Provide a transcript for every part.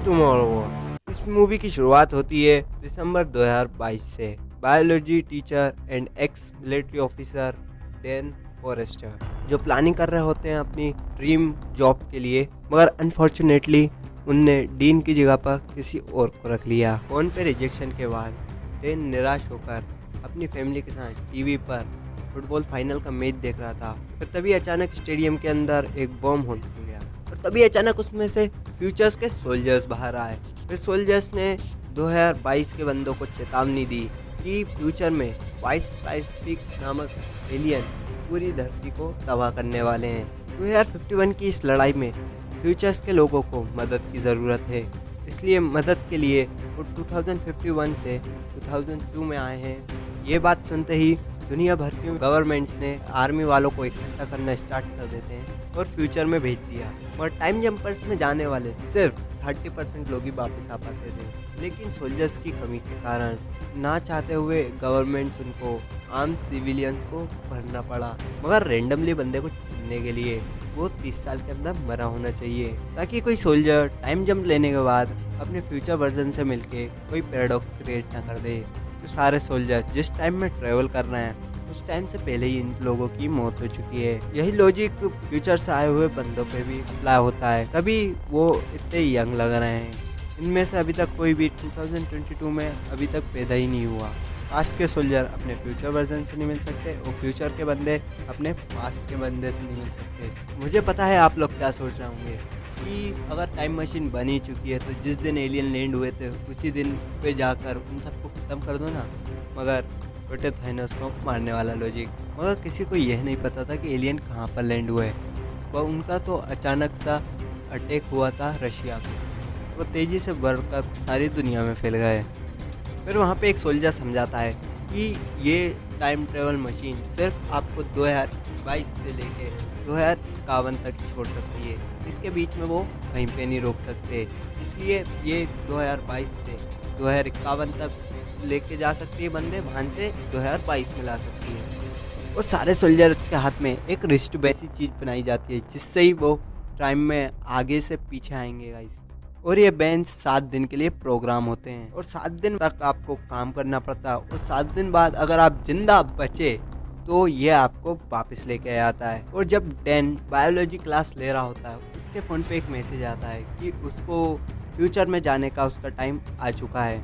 Tomorrow. इस movie की शुरुआत होती है दिसंबर 2022 से। Biology teacher and ex military officer Dan Forrester जो प्लानिंग कर रहे होते हैं अपनी ड्रीम जॉब के लिए, मगर अनफॉर्चुनेटली उनने डीन की जगह पर किसी और को रख लिया। फोन पे रिजेक्शन के बाद डैन निराश होकर अपनी फैमिली के साथ टीवी पर फुटबॉल फाइनल का मैच देख रहा था। फिर तभी अचानक स्टेडियम के अंदर एक बम होल खुल गया और तभी अचानक उसमें से फ्यूचर्स के सोल्जर्स बाहर आए। फिर सोल्जर्स ने 2022 के बंदों को चेतावनी दी कि फ्यूचर में वाइट स्पाइसिक नामक एलियन पूरी धरती को तबाह करने वाले हैं। 2051 की इस लड़ाई में फ्यूचर्स के लोगों को मदद की ज़रूरत है, इसलिए मदद के लिए वो 2051 से 2002 में आए हैं। ये बात सुनते ही दुनिया भर की गवर्नमेंट्स ने आर्मी वालों को इकट्ठा करना स्टार्ट कर देते हैं और फ्यूचर में भेज दिया। और टाइम जंपर्स में जाने वाले सिर्फ 30% लोग ही वापस आ पाते थे, लेकिन सोल्जर्स की कमी के कारण ना चाहते हुए गवर्नमेंट्स उनको आम सिविलियंस को भरना पड़ा। मगर रेंडमली बंदे को चुनने के लिए वो 30 साल के अंदर मरा होना चाहिए, ताकि कोई सोल्जर टाइम जंप लेने के बाद अपने फ्यूचर वर्जन से मिलके कोई पैराडॉक्स क्रिएट ना कर दे। तो सारे सोल्जर जिस टाइम में ट्रेवल कर रहे हैं उस टाइम से पहले ही इन लोगों की मौत हो चुकी है। यही लॉजिक फ्यूचर से आए हुए बंदों पे भी अप्लाई होता है, तभी वो इतने यंग लग रहे हैं। इनमें से अभी तक कोई भी 2022 में अभी तक पैदा ही नहीं हुआ। पास्ट के सोल्जर अपने फ्यूचर वर्जन से नहीं मिल सकते और फ्यूचर के बंदे अपने पास्ट के बंदे से नहीं मिल सकते। मुझे पता है आप लोग क्या सोच रहे होंगे कि अगर टाइम मशीन बनी चुकी है तो जिस दिन एलियन लैंड हुए थे उसी दिन पे जाकर उन सबको ख़त्म कर दो ना। मगर छोटे थाइनोस को मारने वाला लॉजिक। मगर किसी को यह नहीं पता था कि एलियन कहाँ पर लैंड हुए। वह उनका तो अचानक सा अटैक हुआ था रशिया में, वो तेज़ी से बढ़कर सारी दुनिया में फैल गए। फिर वहाँ पे एक सोल्जर समझाता है कि ये टाइम ट्रेवल मशीन सिर्फ आपको 2022 से लेके 2051 तक ही छोड़ सकती है, इसके बीच में वो कहीं पे नहीं रोक सकते। इसलिए ये 2022 से 2051 तक लेके जा सकती है बंदे, वहाँ से 2022 में ला सकती है। वो सारे सोल्जर्स के हाथ में एक रिस्ट वैसी चीज़ बनाई जाती है जिससे ही वो टाइम में आगे से पीछे आएंगे गाइस। और ये बेंच 7 दिन के लिए प्रोग्राम होते हैं और 7 दिन तक आपको काम करना पड़ता है और 7 दिन बाद अगर आप जिंदा बचे तो ये आपको वापस लेके आता है। और जब डैन बायोलॉजी क्लास ले रहा होता है उसके फ़ोन पे एक मैसेज आता है कि उसको फ्यूचर में जाने का उसका टाइम आ चुका है।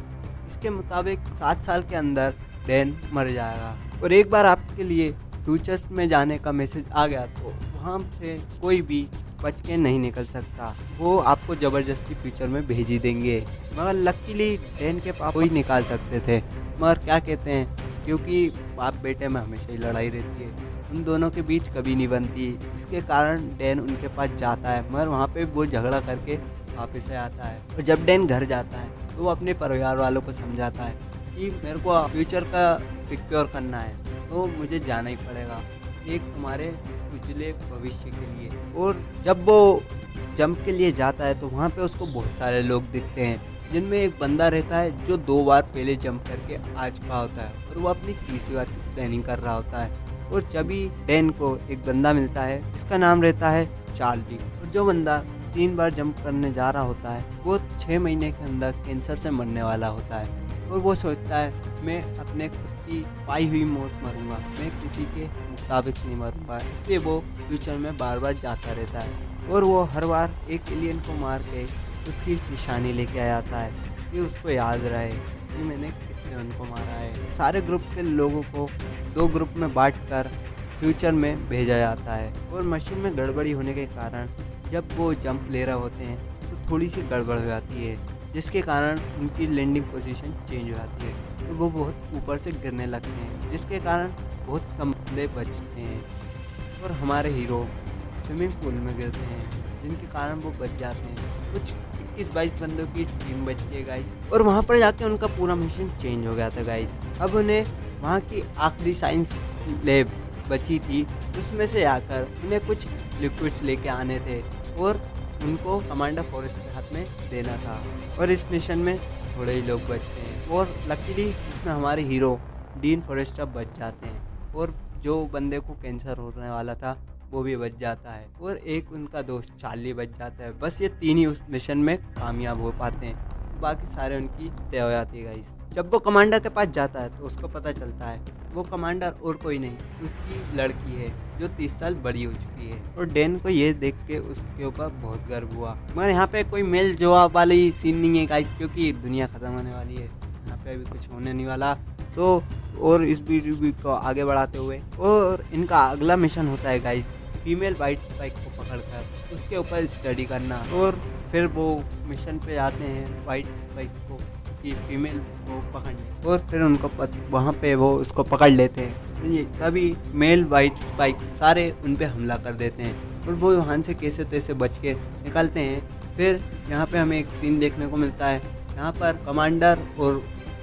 इसके मुताबिक 7 साल के अंदर डैन मर जाएगा। और एक बार आपके लिए फ्यूचर्स में जाने का मैसेज आ गया तो वहाँ से कोई भी बच के नहीं निकल सकता, वो आपको ज़बरदस्ती फ्यूचर में भेज ही देंगे। मगर लकीली डैन के पापा ही निकाल सकते थे, मगर क्या कहते हैं, क्योंकि बाप बेटे में हमेशा ही लड़ाई रहती है, उन दोनों के बीच कभी नहीं बनती। इसके कारण डैन उनके पास जाता है, मगर वहाँ पे वो झगड़ा करके वापस आता है। और जब डैन घर जाता है तो वो अपने परिवार वालों को समझाता है कि मेरे को फ्यूचर का सिक्योर करना है तो मुझे जाना ही पड़ेगा, एक तुम्हारे उजले भविष्य के लिए। और जब वो जंप के लिए जाता है तो वहाँ पे उसको बहुत सारे लोग दिखते हैं, जिनमें एक बंदा रहता है जो 2 बार पहले जंप करके आ चुका होता है और वो अपनी तीसरी बार की प्लानिंग कर रहा होता है। और जभी डैन को एक बंदा मिलता है जिसका नाम रहता है चार्ली, और जो बंदा 3 बार जंप करने जा रहा होता है वो 6 महीने के अंदर कैंसर से मरने वाला होता है। और वो सोचता है मैं अपने खुद की पाई हुई मौत मरूंगा, मैं किसी के मुताबिक नहीं मरूंगा। इसलिए वो फ्यूचर में बार बार जाता रहता है और वो हर बार एक एलियन को मार के उसकी निशानी लेके आ जाता है कि उसको याद रहे कि मैंने कितने उनको मारा है। सारे ग्रुप के लोगों को 2 ग्रुप में बांट कर फ्यूचर में भेजा जाता है। और मशीन में गड़बड़ी होने के कारण जब वो जंप ले रहे होते हैं तो थोड़ी सी गड़बड़ हो जाती है, जिसके कारण उनकी लैंडिंग पोजीशन चेंज हो जाती है तो वो बहुत ऊपर से गिरने लगते हैं, जिसके कारण बहुत कम बंदे बचते हैं। और हमारे हीरो स्विमिंग पूल में गिरते हैं, जिनके कारण वो बच जाते हैं। कुछ 21-22 बंदों की टीम बचती है गाइस, और वहाँ पर जाके उनका पूरा मिशन चेंज हो गया था गाइस। अब उन्हें वहाँ की आखिरी साइंस लैब बची थी, उसमें से आकर उन्हें कुछ लिक्विड्स लेके आने थे और उनको कमांडर फॉरेस्ट के हाथ में देना था। और इस मिशन में थोड़े ही लोग बचते हैं और लकीली इसमें हमारे हीरो डीन फॉरेस्टर बच जाते हैं। और जो बंदे को कैंसर होने वाला था वो भी बच जाता है और एक उनका दोस्त चार्ली बच जाता है। बस ये 3 ही उस मिशन में कामयाब हो पाते हैं, बाकी सारे उनकी तय हो जाती है गाइस। जब वो कमांडर के पास जाता है तो उसको पता चलता है वो कमांडर और कोई नहीं, उसकी लड़की है जो 30 साल बड़ी हो चुकी है। और डैन को ये देख के उसके ऊपर बहुत गर्व हुआ। मगर यहाँ पे कोई मेल जवाब वाली सीन नहीं है गाइस, क्योंकि दुनिया खत्म होने वाली है, यहाँ पे अभी कुछ होने नहीं वाला। तो और इस वीडियो को आगे बढ़ाते हुए और इनका अगला मिशन होता है गाइस, फीमेल वाइट स्पाइक को पकड़कर उसके ऊपर स्टडी करना। और फिर वो मिशन पे जाते हैं वाइट स्पाइक को कि फीमेल को पकड़ने, और फिर उनको वहाँ पे वो उसको पकड़ लेते हैं। ये तभी मेल वाइट स्पाइक सारे उन पे हमला कर देते हैं और वो वहाँ से कैसे तैसे बच के निकलते हैं। फिर यहाँ पे हमें एक सीन देखने को मिलता है, यहाँ पर कमांडर और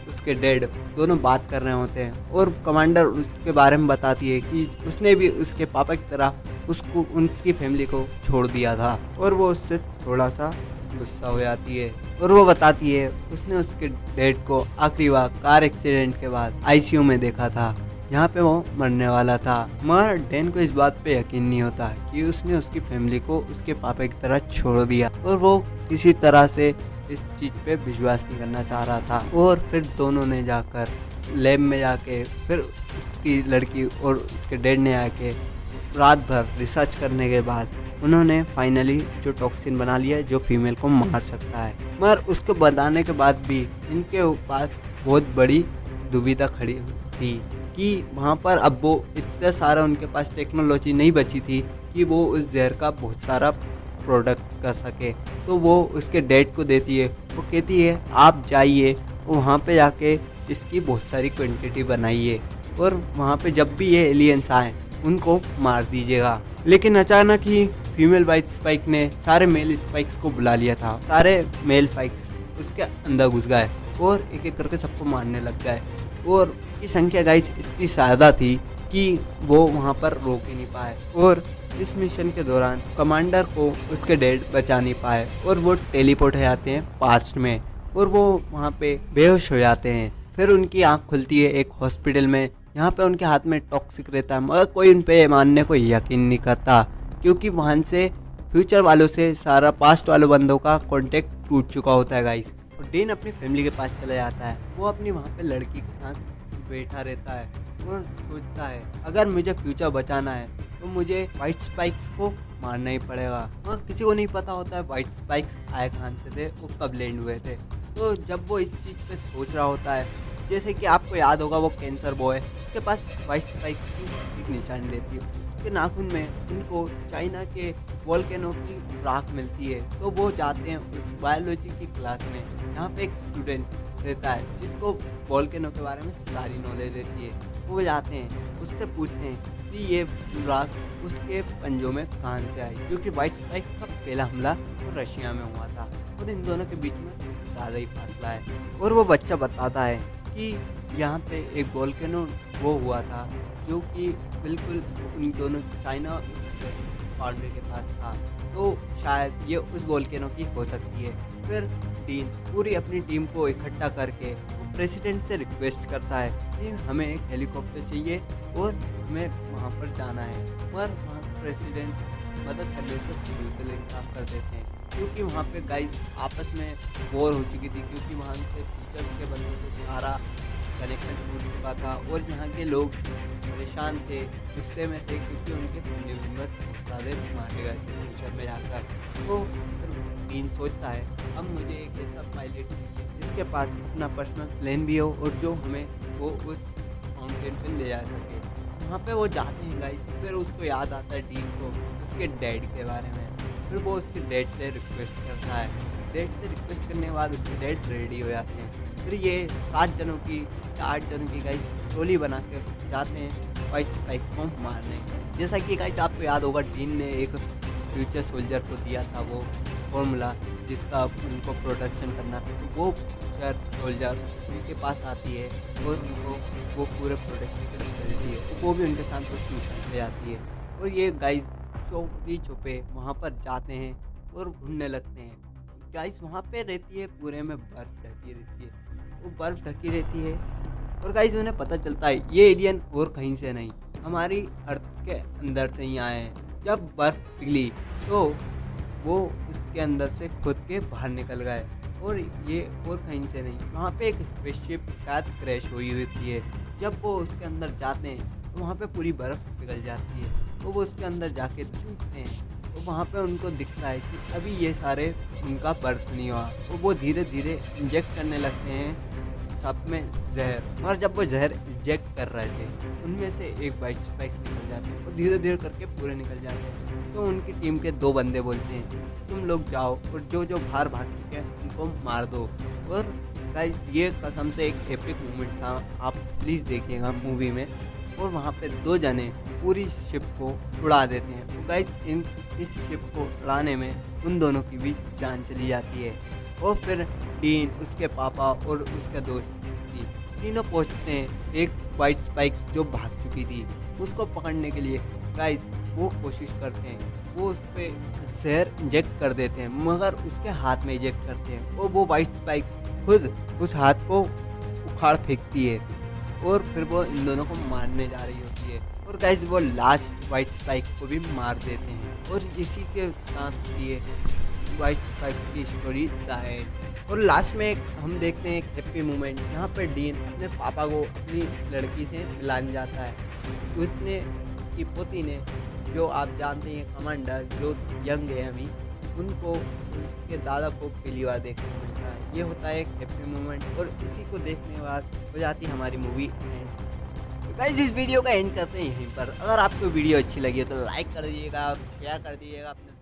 उसके डैड दोनों बात कर रहे होते हैं और कमांडर उसके बारे में बताती है कि उसने भी उसके पापा की तरह उसको उसकी फैमिली को छोड़ दिया था, और वो उससे थोड़ा सा गुस्सा हो जाती है। और वो बताती है उसने उसके डैड को आखिरी बार कार एक्सीडेंट के बाद आईसीयू में देखा था, यहाँ पे वो मरने वाला था। मगर डैन को इस बात पे यकीन नहीं होता कि उसने उसकी फैमिली को उसके पापा की तरह छोड़ दिया, और वो किसी तरह से इस चीज़ पे विश्वास नहीं करना चाह रहा था। और फिर दोनों ने जाकर लैब में जाके फिर उसकी लड़की और उसके डैड ने आके रात भर रिसर्च करने के बाद उन्होंने फाइनली जो टॉक्सिन बना लिया जो फीमेल को मार सकता है। मगर उसको बताने के बाद भी इनके पास बहुत बड़ी दुविधा खड़ी थी कि वहाँ पर अब वो इतना सारा उनके पास टेक्नोलॉजी नहीं बची थी कि वो उस जहर का बहुत सारा प्रोडक्ट कर सके। तो वो उसके डैड को देती है, वो कहती है आप जाइए वहाँ पे जाके इसकी बहुत सारी क्वांटिटी बनाइए और वहाँ पे जब भी ये एलियंस आए उनको मार दीजिएगा। लेकिन अचानक ही फीमेल वाइट स्पाइक ने सारे मेल स्पाइक्स को बुला लिया था। सारे मेल स्पाइक्स उसके अंदर घुस गए और एक एक करके सबको मारने लग गए, और की संख्या गाइस इतनी ज़्यादा थी कि वो वहाँ पर रोक ही नहीं पाए। और इस मिशन के दौरान कमांडर को उसके डैड बचा नहीं पाए और वो टेलीपोर्ट हो जाते हैं पास्ट में, और वो वहाँ पे बेहोश हो जाते हैं। फिर उनकी आँख खुलती है एक हॉस्पिटल में, यहाँ पे उनके हाथ में टॉक्सिक रहता है, मगर कोई उन पे मानने को यकीन नहीं करता, क्योंकि वहाँ से फ्यूचर वालों से सारा पास्ट वालों बंदों का कॉन्टेक्ट टूट चुका होता है गाइस। और डैन अपनी फैमिली के पास चला जाता है, वो अपनी वहाँ पे लड़की के साथ बैठा रहता है और सोचता है अगर मुझे फ्यूचर बचाना है तो मुझे वाइट स्पाइक्स को मारना ही पड़ेगा। मगर किसी को नहीं पता होता है वाइट स्पाइक्स आए कहाँ से थे, वो कब लैंड हुए थे। तो जब वो इस चीज़ पे सोच रहा होता है, जैसे कि आपको याद होगा वो कैंसर बॉय, उसके पास वाइट स्पाइक्स की एक निशानी रहती है, उसके नाखून में उनको चाइना के वोल्केनो की राख मिलती है। तो वो जाते हैं उस बायोलॉजी की क्लास में, यहाँ पे एक स्टूडेंट रहता है जिसको वोल्केनो के बारे में सारी नॉलेज रहती है। वो जाते हैं उससे पूछते हैं कि ये राख उसके पंजों में कहाँ से आई, क्योंकि वाइट स्पाइक्स का पहला हमला तो रशिया में हुआ था और इन दोनों के बीच में ज़्यादा ही फासला है। और वो बच्चा बताता है कि यहाँ पे एक वोल्केनो वो हुआ था जो कि बिल्कुल उन दोनों चाइना बाउंड्री के पास था, तो शायद ये उस वोल्केनो की हो सकती है। फिर डीन पूरी अपनी टीम को इकट्ठा करके प्रेसिडेंट से रिक्वेस्ट करता है कि हमें एक हेलीकॉप्टर चाहिए और हमें वहाँ पर जाना है। पर वहाँ प्रेसिडेंट मदद करने से बिल्कुल इनकार कर देते हैं, क्योंकि वहाँ पे गाइस आपस में वॉर हो चुकी थी, क्योंकि वहाँ से फीचर्स के बंदों से सारा कनेक्शन टूट चुका था और यहाँ के लोग परेशान थे, गुस्से में थे, क्योंकि उनके फैमिली मेम्बर्स बहुत सारे मारे गए थे फ्यूचर में जाकर। तो डीन सोचता है अब मुझे एक ऐसा पायलट चाहिए जिसके पास अपना पर्सनल प्लेन भी हो और जो हमें वो उस माउंटेन पे ले जा सके। वहाँ पे वो जाते हैं गाइस, फिर उसको याद आता है डीन को उसके डैड के बारे में। फिर वो उसके डैड से रिक्वेस्ट करता है, डैड से रिक्वेस्ट करने के बाद उसके डैड रेडी हो जाते हैं। फिर ये 7 जनों की या 8 जनों की गाइस टोली बना कर जाते हैं वाइट स्पाइक को मारने। जैसा कि गाइस आपको याद होगा डीन ने एक फ्यूचर सोल्जर को दिया था वो फॉर्मूला जिसका उनको प्रोटेक्शन करना था, तो वो फ्यूचर सोल्जर उनके पास आती है और उनको वो पूरे प्रोटेक्शन देती है, तो वो भी उनके साथ उस मिशन पे आती है। और ये गाइस चोरी छुपे वहाँ पर जाते हैं और ढूंढने लगते हैं। गाइस वहाँ पे रहती है पूरे में बर्फ़ ढकी रहती है, वो बर्फ़ ढकी रहती है और गाइस उन्हें पता चलता है ये एलियन और कहीं से नहीं हमारी अर्थ के अंदर से ही आए हैं, जब बर्फ़ पिघली तो वो उसके अंदर से खुद के बाहर निकल गए, और ये और कहीं से नहीं, वहाँ पे एक स्पेसशिप शायद क्रैश हुई होती है। जब वो उसके अंदर जाते हैं तो वहाँ पे पूरी बर्फ़ पिघल जाती है, तो वो उसके अंदर जाके देखते हैं तो वहाँ पे उनको दिखता है कि अभी ये सारे उनका बर्थ नहीं हुआ, तो वो धीरे धीरे इंजेक्ट करने लगते हैं सब में जहर। और जब वो जहर इंजेक्ट कर रहे थे उनमें से एक वाइट स्पाइक्स निकल जाते हैं और धीरे धीरे करके पूरे निकल जाते हैं। तो उनकी टीम के 2 बंदे बोलते हैं तुम लोग जाओ और जो जो बाहर भाग चुके हैं उनको मार दो। और गाइस ये कसम से एक एपिक मोमेंट था, आप प्लीज़ देखिएगा मूवी में। और वहाँ पे 2 जने पूरी शिप को उड़ा देते हैं। तो गाइस इस शिप को उड़ाने में उन दोनों की भी जान चली जाती है। और फिर डीन, उसके पापा और उसका दोस्त तीनों पहुँचते हैं एक वाइट स्पाइक्स जो भाग चुकी थी उसको पकड़ने के लिए। गाइस वो कोशिश करते हैं, वो उस पर जहर इंजेक्ट कर देते हैं मगर उसके हाथ में इंजेक्ट करते हैं और वो वाइट स्पाइक्स खुद उस हाथ को उखाड़ फेंकती है और फिर वो इन दोनों को मारने जा रही होती है। और गाइस वो लास्ट वाइट स्पाइक को भी मार देते हैं और इसी के साथ ये वाइट स्पाइक की स्टोरी द एंड। और लास्ट में हम देखते हैं एक हैप्पी मोमेंट, यहाँ पर डीन अपने पापा को अपनी लड़की से मिलाने जाता है। उसने उसकी पोती ने, जो आप जानते हैं कमांडर जो यंग है अभी, उनको उसके दादा को पहली बार देखने को मिलता है। ये होता है एक हैप्पी मोमेंट और इसी को देखने के बाद हो जाती है हमारी मूवी एंड। तो गाइस इस वीडियो का एंड करते हैं यहीं पर। अगर आपको वीडियो अच्छी लगी है तो लाइक कर दीजिएगा और शेयर कर दीजिएगा अपने